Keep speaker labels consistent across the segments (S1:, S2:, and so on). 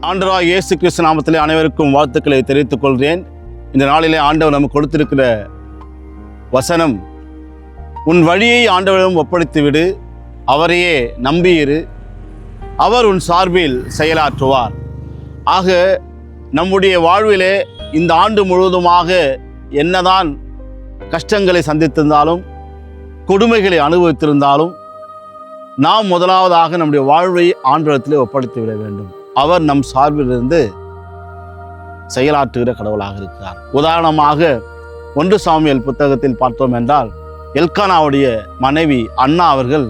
S1: ஆண்டவராகிய இயேசு கிறிஸ்து நாமத்திலே அனைவருக்கும் வாழ்த்துக்களை தெரிவித்துக் கொள்கிறேன். இந்த நாளிலே ஆண்டவர் நமக்கு கொடுத்திருக்கிற வசனம், உன் வழியை ஆண்டவரிடம் ஒப்படைத்து விடு, அவரையே நம்பியிரு, அவர் உன் சார்பில் செயலாற்றுவார். ஆக நம்முடைய வாழ்விலே இந்த ஆண்டு முழுவதுமாக என்னதான் கஷ்டங்களை சந்தித்திருந்தாலும், கொடுமைகளை அனுபவித்திருந்தாலும், நாம் முதலாவதாக நம்முடைய வாழ்வை ஆண்டவரிடத்திலே ஒப்படைத்து விட வேண்டும். அவர் நம் சார்பிலிருந்து செயலாற்றுகிற கடவுளாக இருக்கிறார். உதாரணமாக 1 சாமுவேல் புத்தகத்தில் பார்த்தோம் என்றால், எல்கானாவுடைய மனைவி அன்னா அவர்கள்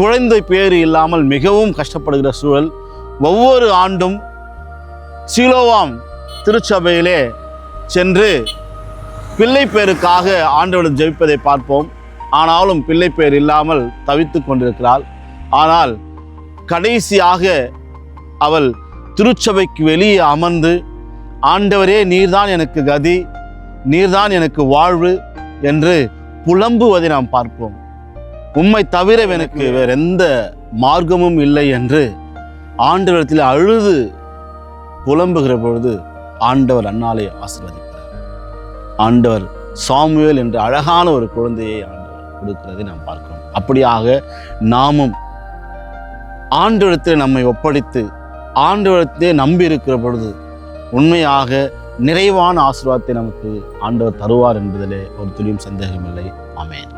S1: குழந்தை பேறு இல்லாமல் மிகவும் கஷ்டப்படுகிற சூழல். ஒவ்வொரு ஆண்டும் சீலோவாம் திருச்சபையிலே சென்று பிள்ளை பேருக்காக ஆண்டவரிடம் ஜெபிப்பதை பார்ப்போம். ஆனாலும் பிள்ளை பேர் இல்லாமல் தவித்து கொண்டிருக்கிறாள். ஆனால் கடைசியாக அவள் திருச்சபைக்கு வெளியே அமர்ந்து, ஆண்டவரே நீர்தான் எனக்கு கதி, நீர்தான் எனக்கு வாழ்வு என்று புலம்புவதை நாம் பார்ப்போம். உம்மை தவிர எனக்கு வேற எந்த மார்க்கமும் இல்லை என்று ஆண்டவரிடத்தில் அழுது புலம்புகிற பொழுது ஆண்டவர் அன்னாளை ஆசீர்வதிக்கிறார். ஆண்டவர் சாமுவேல் என்ற அழகான ஒரு குழந்தையை ஆண்டவர் கொடுக்கிறதை நாம் பார்க்கிறோம். அப்படியாக நாமும் ஆண்டவரிடத்தில் நம்மை ஒப்படைத்து ஆண்டவரிடத்திலே நம்பி இருக்கிற பொழுது உண்மையாக நிறைவான ஆசீர்வாதத்தை நமக்கு ஆண்டவர் தருவார் என்பதிலே ஒரு துளியும் சந்தேகமில்லை. ஆமென்.